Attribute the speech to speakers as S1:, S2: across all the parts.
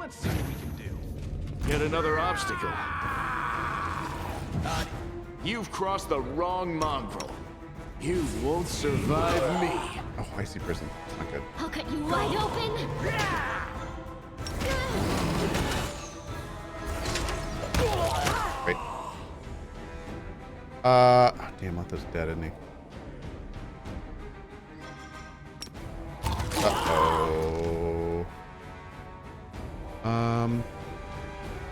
S1: Let's see what we can do. Yet another obstacle. You've crossed the wrong mongrel. You won't survive me.
S2: Oh, I see prison. Not good.
S3: I'll cut you wide open.
S2: Wait. Damn, Letho's dead, isn't he? Uh-oh.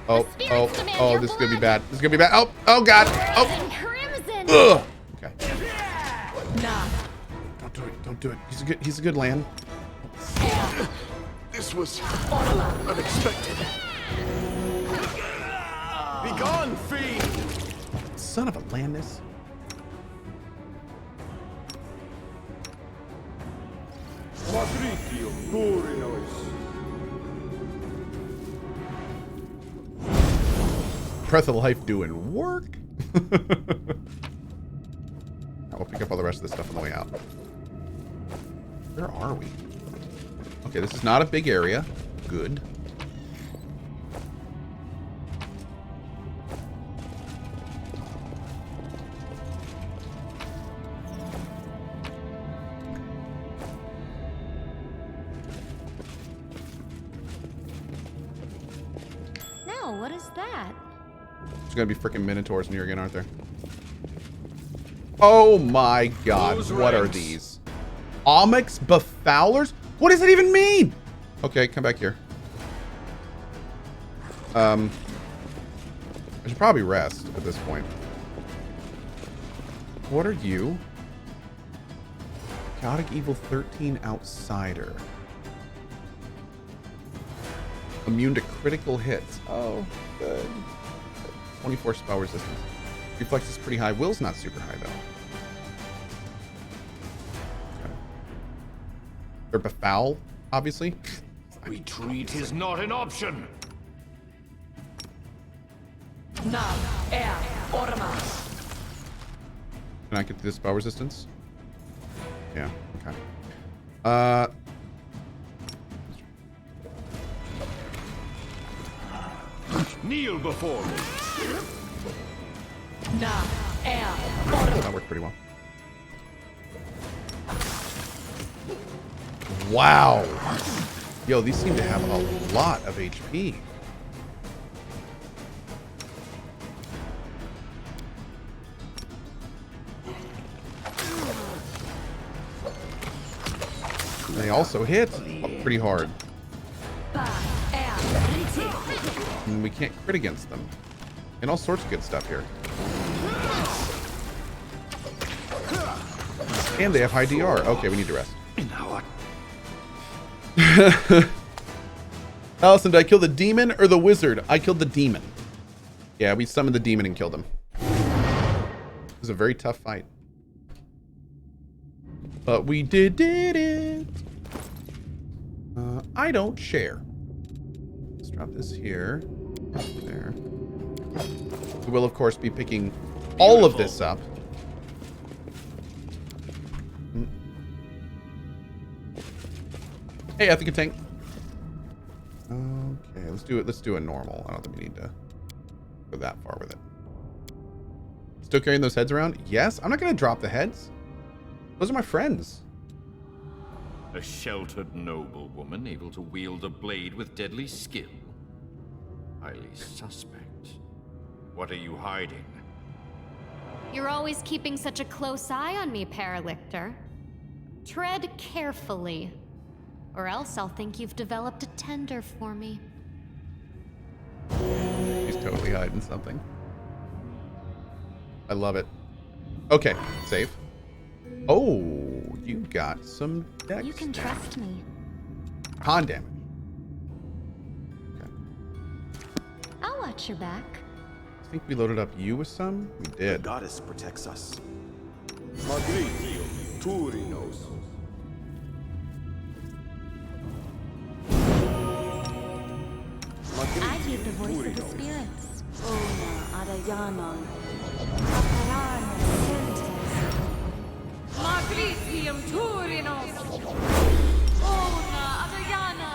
S2: Oh, this is gonna be bad. This is gonna be bad. Oh God. Oh. Ugh. Okay.
S3: Nah.
S2: Don't do it. Don't do it. He's a good land.
S1: This was unexpected. Be gone, fiend!
S2: Son of a Landis. Breath of Life doing work. I'll pick up all the rest of this stuff on the way out. Where are we? Okay, this is not a big area. Good.
S3: No, what is that?
S2: There's gonna be freaking minotaurs in here again, aren't there? Oh my God! What are these? Onyx Befoulers? What does it even mean? Okay, come back here. I should probably rest at this point. What are you? Chaotic Evil 13 Outsider. Immune to critical hits. Oh, good. 24 spell resistance. Reflex is pretty high. Will's not super high, though. Okay. They're befoul, obviously.
S1: Retreat is not an option.
S2: Can I get this spell resistance? Yeah, okay.
S1: Kneel before me.
S2: That worked pretty well. Wow. Yo, these seem to have a lot of HP. They also hit pretty hard. And we can't crit against them. And all sorts of good stuff here. And they have high DR. Okay, we need to rest. Allison, did I kill the demon or the wizard? I killed the demon. Yeah, we summoned the demon and killed him. It was a very tough fight. But we did it. I don't share. Let's drop this here. There. We will, of course, be picking all of this up. Hey, I think a tank. Okay, let's do it. Let's do a normal. I don't think we need to go that far with it. Still carrying those heads around? Yes. I'm not going to drop the heads. Those are my friends.
S4: A sheltered noblewoman able to wield a blade with deadly skill. Highly suspect. What are you hiding?
S3: You're always keeping such a close eye on me, Paralictor. Tread carefully, or else I'll think you've developed a tender for me.
S2: He's totally hiding something. I love it. Okay, save. Oh, you got some dex.
S3: You can trust me.
S2: Con damage. Okay.
S3: I'll watch your back.
S2: I think we loaded up you with some. We did.
S1: The goddess protects us.
S3: I hear the voice of the spirits.
S5: Magritium Turinos. Ona Adayana.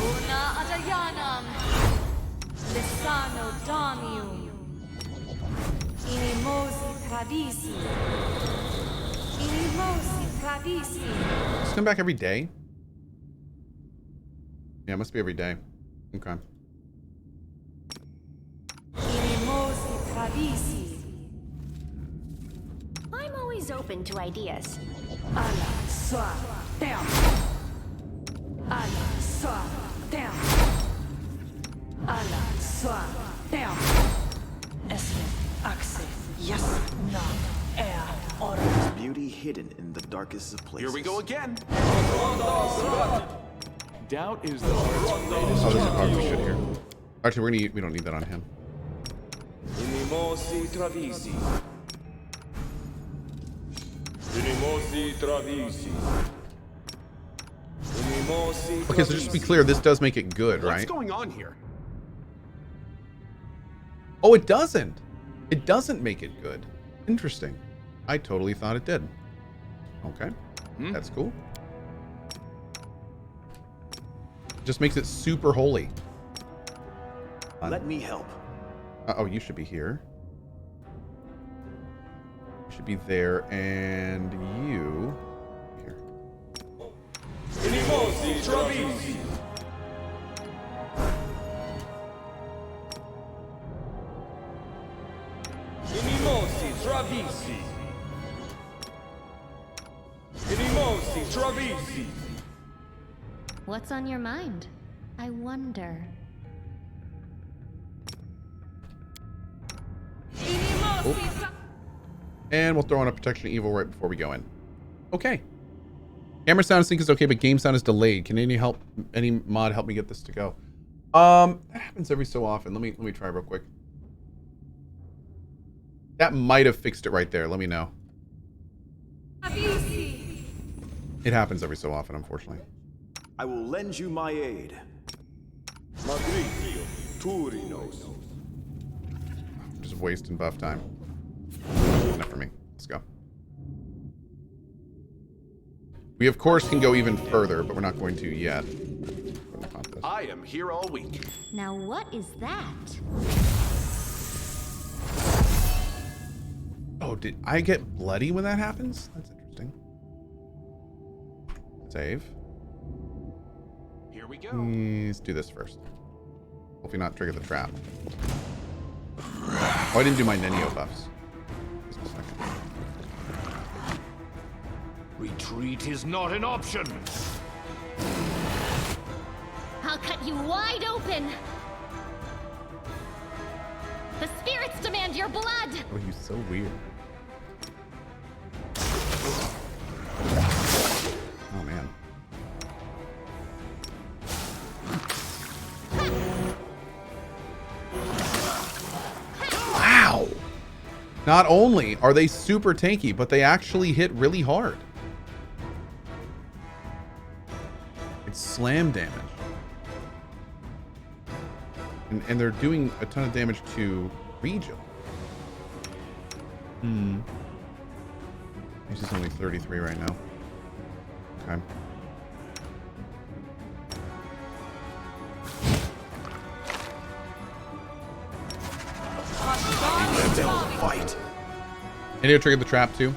S5: Ona Adayana.
S3: Yanam, Lisano Donium, Inimosi Tradisi, Inimosi Tradisi.
S2: Just come back every day? Yeah, it must be every day. Okay.
S3: Inimosi Tradisi.
S5: I'm always open to ideas.
S3: Ala Swa Down. Ala Swa Down. Ala Swa Down. Esme Axe. Yes. No. Air. Order.
S6: Beauty hidden in the darkest of places.
S1: Here we go again. Doubt is the heart's greatest.
S2: Oh, there's a card we should hear. Actually, we don't need that on him.
S7: Inimosi Travisi. Inimosi Travisi. Inimosi.
S2: Okay, so just to be clear, this does make it good,
S1: What's
S2: right?
S1: going on here?
S2: Oh, it doesn't. It doesn't make it good. Interesting. I totally thought it did. Okay. That's cool. Just makes it super holy.
S6: Let me help.
S2: Oh, you should be here. You should be there, and you here.
S7: Inimosi Travisi. Inimosi Travisi. Inimosi Travisi.
S3: What's on your mind? I wonder.
S2: And we'll throw on a protection evil right before we go in. Okay. Camera sound sync is okay, but game sound is delayed. Can any mod help me get this to go? That happens every so often. Let me try real quick. That might have fixed it right there. Let me know. It happens every so often, unfortunately.
S6: I will lend you my aid.
S7: Magritio Turinos.
S2: Just wasting buff time. Enough for me. Let's go. We, of course, can go even further, but we're not going to yet.
S1: I am here all week.
S3: Now what is that?
S2: Oh, did I get bloody when that happens? That's interesting. Save.
S1: Here we go.
S2: Let's do this first. Hopefully not trigger the trap. Oh, I didn't do my Nenio buffs. Just a second.
S1: Retreat is not an option.
S3: I'll cut you wide open. The spirits demand your blood.
S2: Oh, he's so weird. Oh, man. Wow! Not only are they super tanky, but they actually hit really hard. It's slam damage. And they're doing a ton of damage to Regil. This is only 33 right now. Okay.
S6: Fight.
S2: And he'll trigger the trap too.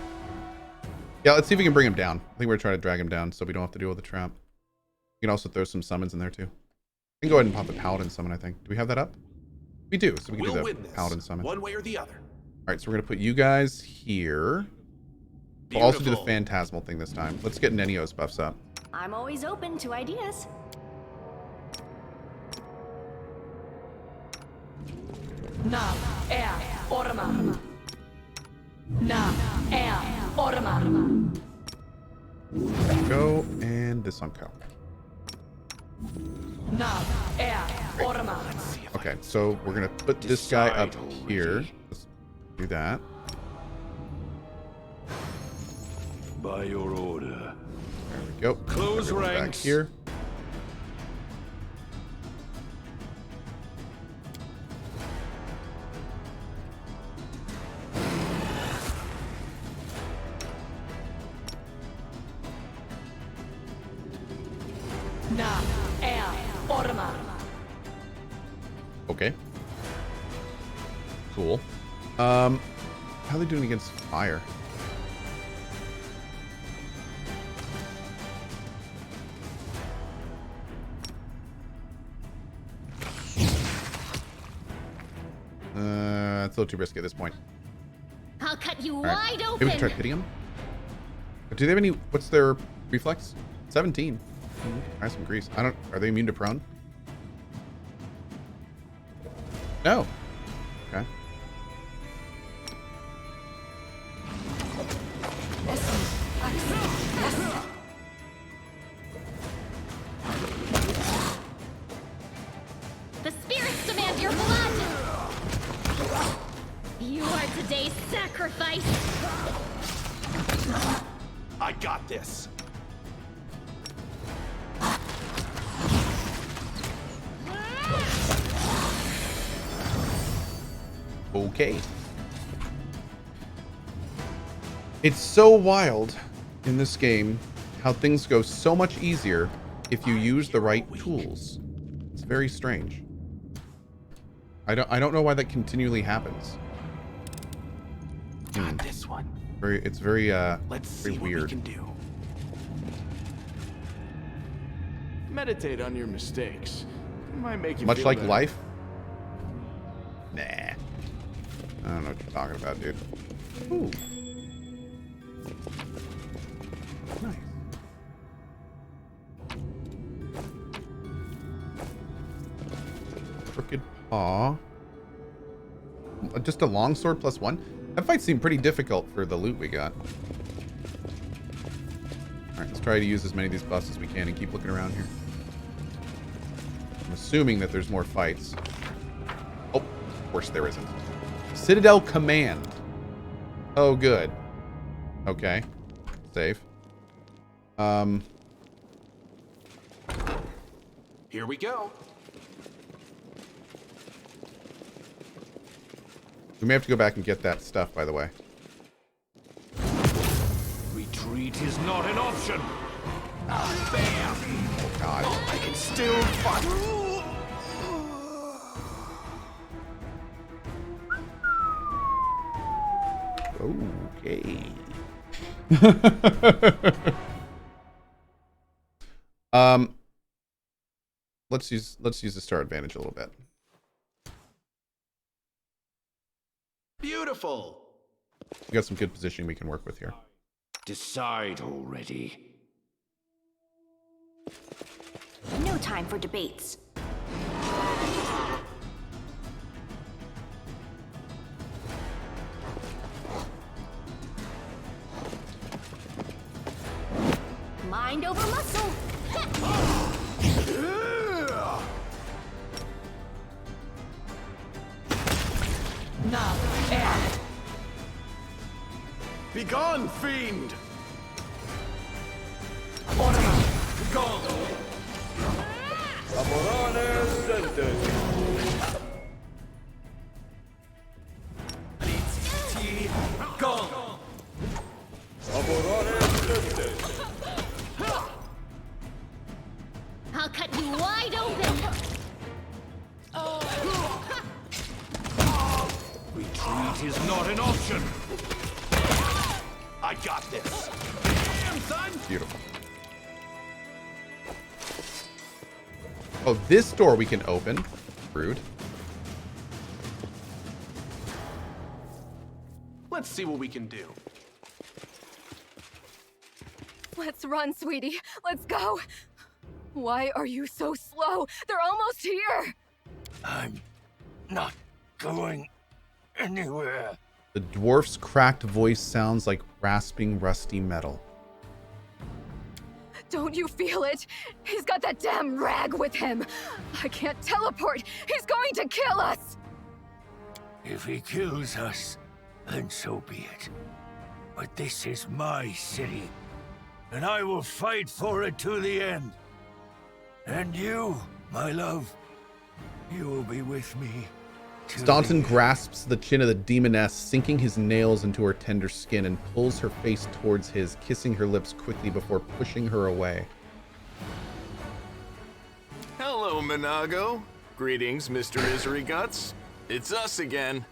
S2: Yeah, let's see if we can bring him down. I think we're trying to drag him down so we don't have to deal with the trap. We can also throw some summons in there too. We can go ahead and pop the Paladin summon, I think. Do we have that up? We do, so we can do the Paladin summon.
S1: One way or the other.
S2: Alright, so we're going to put you guys here. We'll also do the Phantasmal thing this time. Let's get Nenio's buffs up.
S5: I'm always open to ideas.
S8: Na air orma. Na air orma.
S2: Go, and this on Cohh.
S8: Na air orma.
S2: Okay, so we're going to put this guy up here. Let's do that.
S7: By your order.
S2: There we go.
S1: Close
S2: Everyone back
S1: ranks.
S2: here.
S8: Na air orma.
S2: Okay. Cool. How are they doing against fire? It's a little too risky at this point.
S3: I'll cut you
S2: Right.
S3: wide
S2: Maybe
S3: open.
S2: we can try pitting them. Do they have any? What's their reflex? 17. Try some grease. I don't. Are they immune to prone? No. Okay.
S3: The spirits demand your blood. You are today's sacrifice.
S6: I got this.
S2: Okay. It's so wild in this game how things go so much easier if you use the right tools. It's very strange. I don't know why that continually happens.
S6: Got this one.
S2: It's very
S6: Let's
S2: very
S6: see what
S2: weird.
S6: we can do.
S1: Meditate on your mistakes. It might make you
S2: Much
S1: feel
S2: like
S1: better.
S2: life. Nah. I don't know what you're talking about, dude. Ooh. Nice. Crooked Paw. Just a longsword +1? That fight seemed pretty difficult for the loot we got. Alright, let's try to use as many of these buffs as we can and keep looking around here. I'm assuming that there's more fights. Oh, of course there isn't. Citadel Command. Oh, good. Okay. Save.
S6: Here we go.
S2: We may have to go back and get that stuff, by the way.
S6: Retreat is not an option. Bam!
S2: Oh, God.
S6: I can still fight.
S2: Okay. Let's use the star advantage a little bit.
S6: Beautiful.
S2: We got some good positioning we can work with here.
S4: Decide already.
S5: No time for debates. Mind over muscle.
S8: Now, air.
S6: Begone, fiend!
S8: Orma.
S7: Amorane sentence. Amorane sentence.
S3: I'll cut you wide open.
S6: Retreat is not an option. I got this. Damn, son!
S2: Beautiful. Oh, this door we can open. Rude.
S6: Let's see what we can do.
S9: Let's run, sweetie. Let's go. Why are you so slow? They're almost here.
S7: I'm not going anywhere.
S2: The dwarf's cracked voice sounds like rasping, rusty metal.
S9: Don't you feel it? He's got that damn rag with him. I can't teleport. He's going to kill us.
S7: If he kills us, then so be it. But this is my city, and I will fight for it to the end. And you, my love, you will be with me.
S2: Staunton grasps the chin of the demoness, sinking his nails into her tender skin, and pulls her face towards his, kissing her lips quickly before pushing her away.
S1: Hello, Minagho. Greetings, Mr. Misery Guts. It's us again.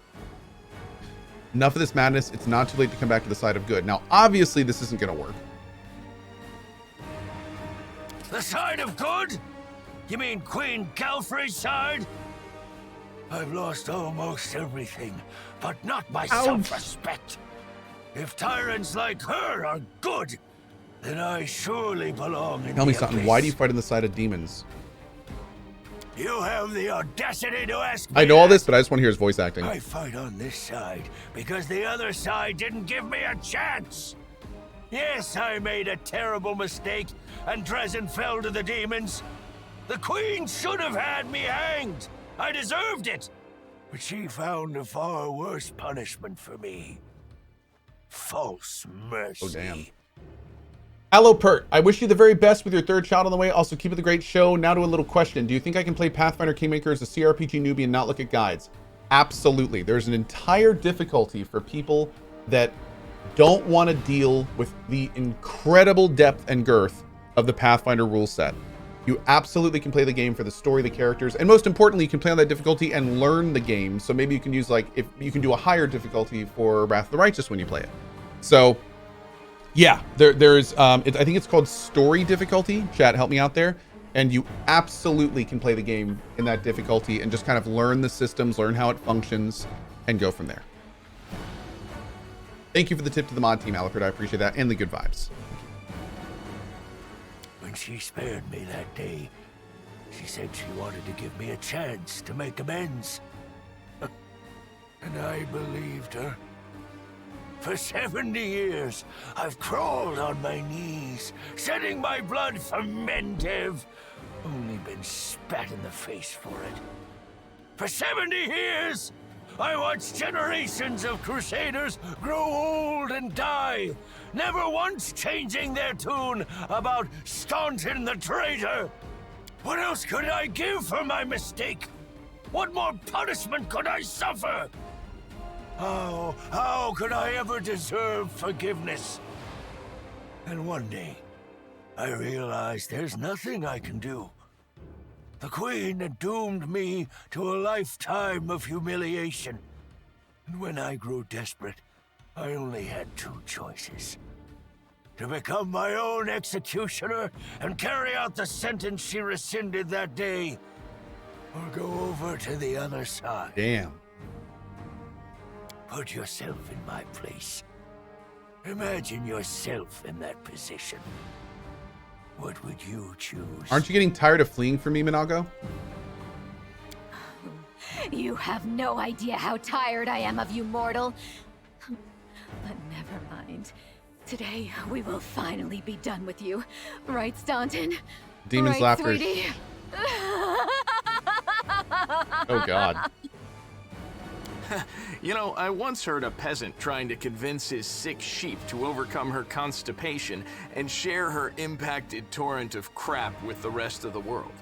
S2: Enough of this madness. It's not too late to come back to the side of good. Now, obviously, this isn't going to work.
S7: The side of good? You mean Queen Galfrey's side? I've lost almost everything, but not my self-respect. If tyrants like her are good, then I surely belong in
S2: Tell me
S7: the
S2: something.
S7: abyss.
S2: Why do you fight on the side of demons?
S7: You have the audacity to ask me
S2: I know all
S7: that?
S2: this, but I just want to hear his voice acting.
S7: I fight on this side because the other side didn't give me a chance. Yes, I made a terrible mistake, and Dresden fell to the demons. The Queen should have had me hanged. I deserved it. But she found a far worse punishment for me. False mercy.
S2: Oh, damn. Hello, Pert. I wish you the very best with your third child on the way. Also, keep it the great show. Now to a little question. Do you think I can play Pathfinder Kingmaker as a CRPG newbie and not look at guides? Absolutely. There's an entire difficulty for people that don't want to deal with the incredible depth and girth of the Pathfinder rule set. You absolutely can play the game for the story, the characters, and most importantly, you can play on that difficulty and learn the game. So maybe you can use, like, if you can do a higher difficulty for Wrath of the Righteous when you play it. So yeah, there's I think it's called story difficulty. Chat, help me out there. And you absolutely can play the game in that difficulty and just kind of learn the systems, learn how it functions, and go from there. Thank you for the tip to the mod team, Alfred. I appreciate that, and the good vibes.
S7: When she spared me that day, she said she wanted to give me a chance to make amends. And I believed her. For 70 years, I've crawled on my knees, shedding my blood for Mendev. Only been spat in the face for it. For 70 years, I watched generations of Crusaders grow old and die, never once changing their tune about Staunton the traitor. What else could I give for my mistake? What more punishment could I suffer? How could I ever deserve forgiveness? And one day, I realized there's nothing I can do. The Queen had doomed me to a lifetime of humiliation. And when I grew desperate, I only had two choices. To become my own executioner and carry out the sentence she rescinded that day, or go over to the other side.
S2: Damn.
S7: Put yourself in my place. Imagine yourself in that position. What would you choose?
S2: Aren't you getting tired of fleeing from me, Minagho?
S5: You have no idea how tired I am of you, mortal. But never mind. Today, we will finally be done with you. Right, Staunton?
S2: Demon's
S5: right,
S2: laughter.
S5: Sweetie?
S2: Oh, God.
S1: You know, I once heard a peasant trying to convince his sick sheep to overcome her constipation and share her impacted torrent of crap with the rest of the world.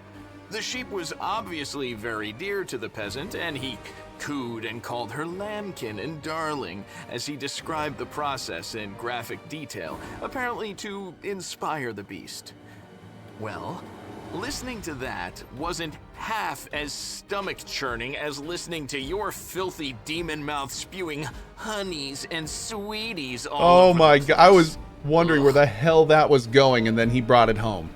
S1: The sheep was obviously very dear to the peasant, and he cooed and called her lambkin and darling as he described the process in graphic detail, apparently to inspire the beast. Well, listening to that wasn't half as stomach-churning as listening to your filthy demon mouth spewing honeys and sweeties all
S2: Oh
S1: over
S2: my
S1: the
S2: God. I was wondering where the hell that was going, and then he brought it home.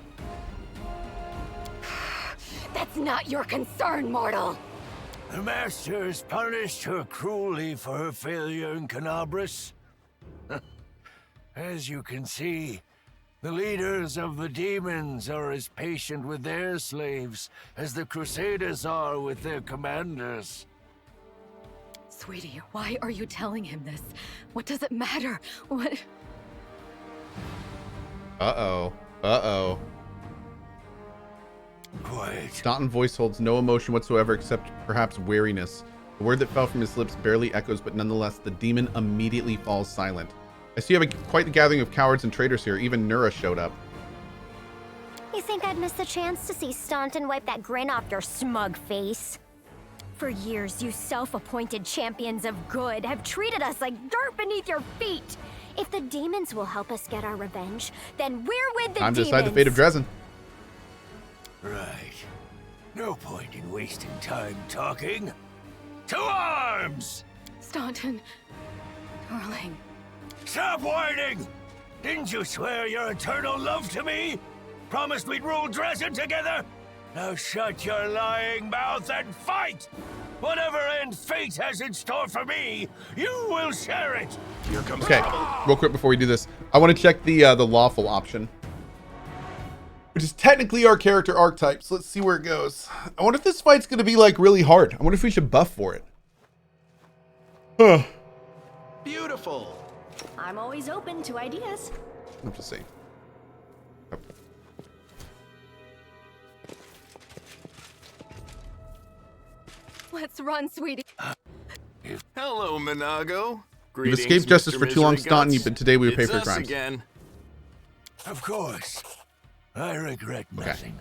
S5: That's not your concern, mortal.
S7: The Masters punished her cruelly for her failure in Canabras. As you can see, the leaders of the demons are as patient with their slaves as the Crusaders are with their commanders.
S5: Sweetie, why are you telling him this? What does it matter? What?
S2: Uh-oh. Uh-oh.
S7: Quiet.
S2: Staunton voice holds no emotion whatsoever except perhaps weariness. The word that fell from his lips barely echoes, but nonetheless, the demon immediately falls silent. I see you have quite the gathering of cowards and traitors here. Even Nura showed up.
S10: You think I'd miss the chance to see Staunton wipe that grin off your smug face? For years, you self-appointed champions of good have treated us like dirt beneath your feet. If the demons will help us get our revenge, then we're with the demons.
S2: Time to decide the fate of Dresden.
S7: Right. No point in wasting time talking. To arms!
S9: Staunton, darling.
S7: Stop whining! Didn't you swear your eternal love to me? Promised we'd rule Dresden together? Now shut your lying mouth and fight! Whatever end fate has in store for me, you will share it!
S6: Here comes
S2: Okay,
S6: trouble.
S2: real quick before we do this, I want to check the lawful option, which is technically our character archetype. So let's see where it goes. I wonder if this fight's going to be like really hard. I wonder if we should buff for it. Huh.
S6: Beautiful.
S10: I'm always open to ideas.
S2: We'll have to see. Oh.
S9: Let's run, sweetie.
S1: Hello, Minagho.
S2: You've
S1: Greetings,
S2: escaped justice
S1: Mr.
S2: for too long,
S1: Misery
S2: Staunton,
S1: Guts.
S2: but today we will pay
S1: It's
S2: for your
S1: us
S2: crimes.
S1: again.
S7: Of course. I regret nothing.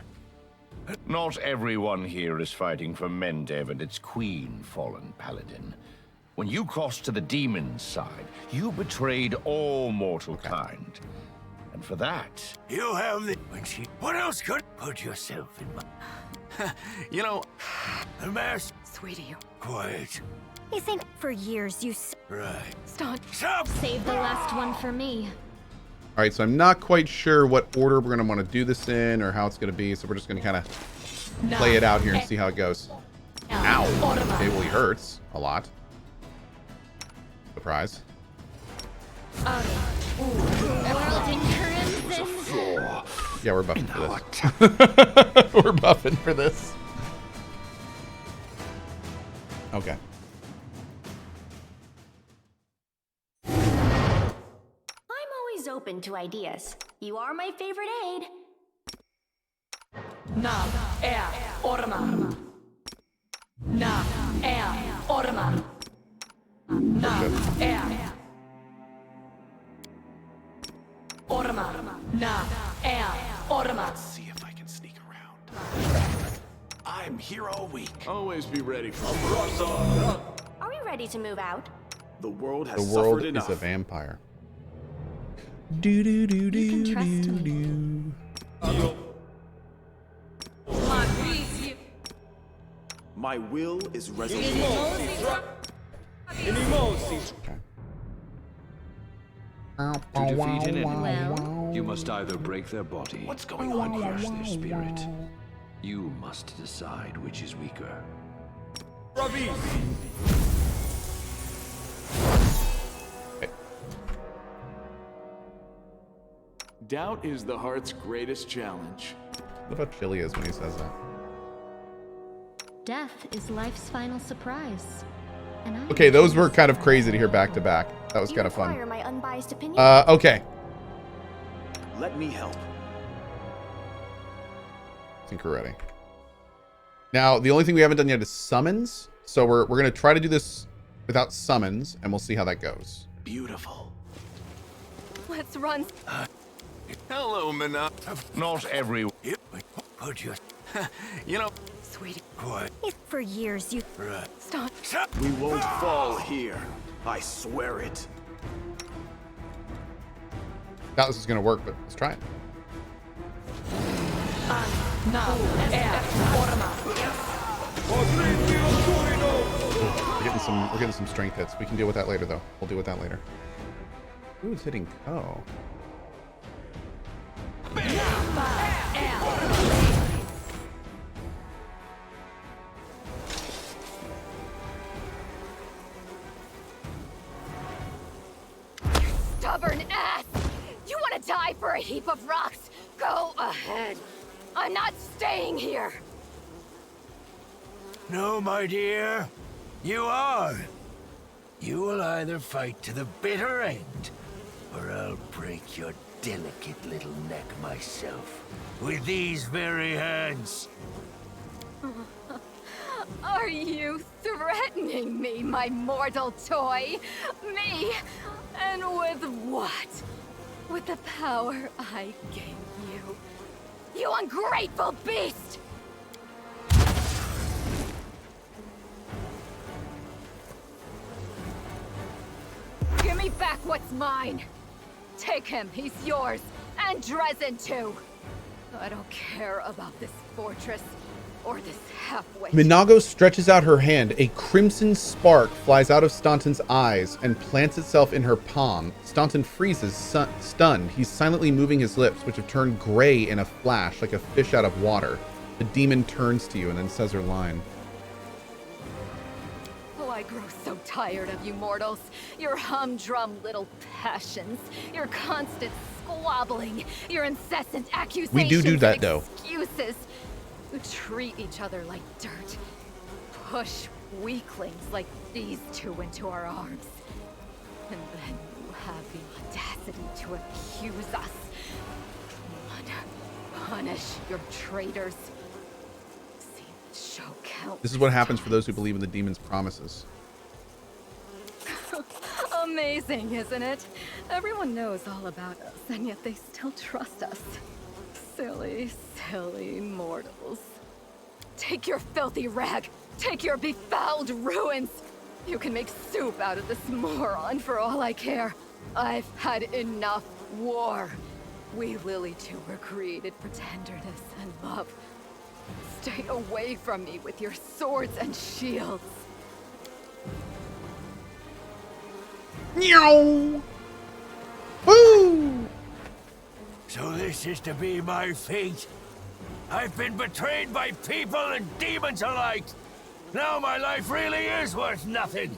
S4: Not everyone here is fighting for Mendev and its queen, fallen paladin. When you crossed to the demon's side, you betrayed all mortal kind. And for that...
S7: You have the... What else could... Put yourself in my...
S1: You know...
S7: The mask...
S9: Sweetie.
S7: Quiet.
S10: You think for years you
S7: Right.
S9: Staunton.
S7: Stop!
S3: Save the last one for me.
S2: All right, so I'm not quite sure what order we're going to want to do this in or how it's going to be. So we're just going to kind of play it out here and see how it goes. Ow. Okay, well, he hurts a lot. Surprise.
S3: World in crimson.
S2: Yeah, we're buffing for this. We're buffing for this. Okay.
S10: I'm always open to ideas. You are my favorite aid.
S8: Na Orma. Na Orma. Na Orma. Na Orma.
S6: See if I can sneak around. I'm here all week.
S1: Always be ready for
S10: Are we ready to move out?
S6: The world has
S2: The world
S6: suffered
S2: is
S6: enough.
S2: a vampire. Do do do do
S3: You can trust
S2: do
S3: me.
S2: do.
S6: My will is resolute.
S2: To
S11: defeat an enemy,
S3: Well,
S11: you must either break their body
S6: What's going
S11: or
S6: on here?
S11: crush their spirit. You must decide which is weaker.
S6: Doubt is the heart's greatest challenge.
S2: What about Chili is when he says that?
S3: death is life's final surprise. And I
S2: Okay, those were kind of crazy to hear back to back. That was
S10: You
S2: kind of
S10: require
S2: fun.
S10: my unbiased opinion.
S2: Okay.
S6: Let me help.
S2: I think we're ready. Now, the only thing we haven't done yet is summons. So we're going to try to do this without summons, and we'll see how that goes.
S6: Beautiful.
S9: Let's run.
S1: Hello, Minagho.
S4: Not everyone...
S7: Put your...
S1: You know...
S9: Sweetie.
S7: Quiet.
S10: For years you...
S7: Right.
S9: Staunton.
S7: Stop!
S6: We won't fall here. I swear it.
S2: Doubt this is going to work, but let's try it.
S8: Na
S2: We're getting some strength hits. We can deal with that later, though. We'll deal with that later. Who's hitting Cohh?
S9: Stubborn ass! You want to die for a heap of rocks? Go ahead. I'm not staying here.
S7: No, my dear. You are. You will either fight to the bitter end, or I'll break your delicate little neck myself with these very hands.
S9: Are you threatening me, my mortal toy? Me? And with what? With the power I gave you. You ungrateful beast! Give me back what's mine! Take him, he's yours, and Dresden too! I don't care about this fortress, or this halfway.
S2: Minagho stretches out her hand. A crimson spark flies out of Staunton's eyes and plants itself in her palm. Staunton freezes, stunned. He's silently moving his lips, which have turned gray in a flash, like a fish out of water. The demon turns to you and then says her line.
S9: Oh, I grow so tired of you mortals. Your humdrum little passions. Your constant squabbling. Your incessant accusations.
S2: We do that,
S9: and
S2: though.
S9: Excuses. You treat each other like dirt. Push weaklings like these two into our arms. And then you have the audacity to accuse us. Come on, punish your traitors. See the show count.
S2: This is what happens for those who believe in the demon's promises.
S9: Amazing, isn't it? Everyone knows all about us, and yet they still trust us. Silly, silly mortals. Take your filthy rag. Take your befouled ruins. You can make soup out of this moron for all I care. I've had enough war. We Lily two were created for tenderness and love. Stay away from me with your swords and shields.
S2: Meow. Woo!
S7: So this is to be my fate. I've been betrayed by people and demons alike. Now my life really is worth nothing.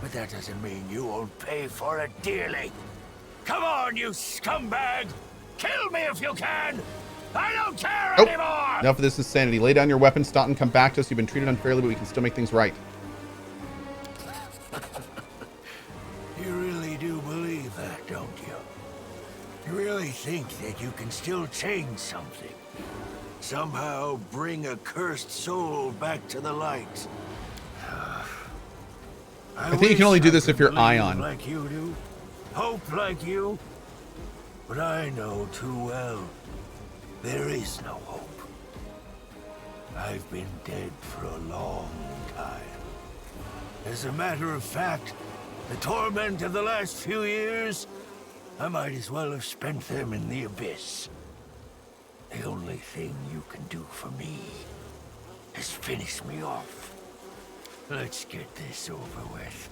S7: But that doesn't mean you won't pay for it dearly. Come on, you scumbag! Kill me if you can! I don't care anymore!
S2: Enough of this insanity. Lay down your weapon, Staunton. Come back to us. You've been treated unfairly, but we can still make things right.
S7: You really do believe that, don't you? You really think that you can still change something? Somehow bring a cursed soul back to the light?
S2: I think you can only do this if you're Ion.
S7: Like you do, hope like you, but I know too well there is no hope. I've been dead for a long time. As a matter of fact, the torment of the last few years, I might as well have spent them in the abyss. The only thing you can do for me is finish me off. Let's get this over with.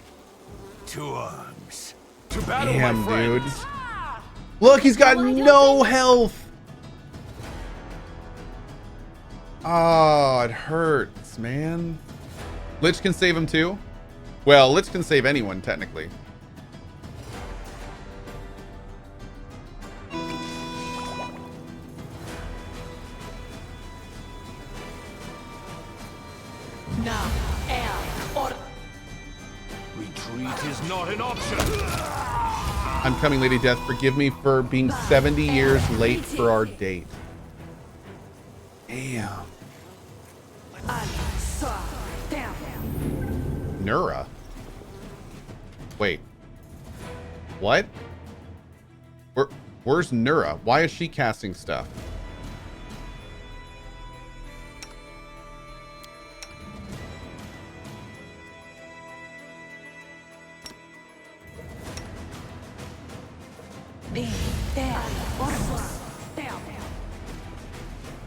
S7: To arms.
S6: To battle,
S2: Damn,
S6: my friend.
S2: dude. Look, he's got no health. Oh, it hurts, man. Lich can save him too. Well, Lich can save anyone, technically.
S6: Retreat is not an option.
S2: I'm coming, Lady Death. Forgive me for being 70 years late for our date. Damn. Nura. Wait. What? Where's Nura? Why is she casting stuff?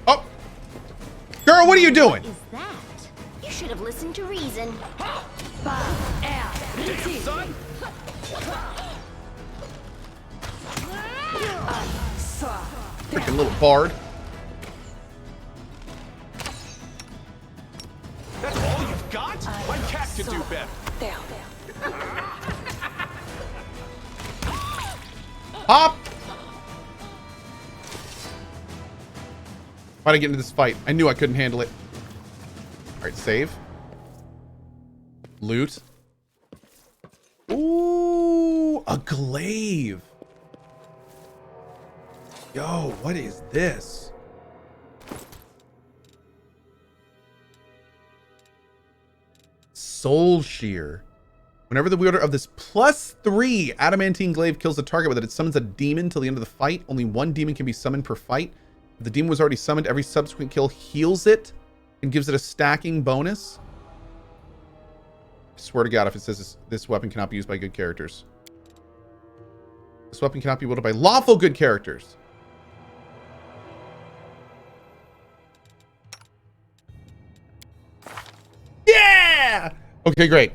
S2: Oh! Girl, what are you doing?
S10: What is that? You should have listened to reason.
S6: Son?
S2: Freaking little bard.
S6: That's all you've got? My cat could do better.
S2: Hop! Why'd I get into this fight? I knew I couldn't handle it. Alright, save. Loot. Ooh, a glaive. Yo, what is this? Soul Shear. Whenever the wielder of this +3 adamantine glaive kills a target with it, it summons a demon till the end of the fight. Only one demon can be summoned per fight. If the demon was already summoned, every subsequent kill heals it and gives it a stacking bonus. I swear to God, if it says this weapon cannot be used by good characters. This weapon cannot be wielded by lawful good characters. Yeah. Okay, great.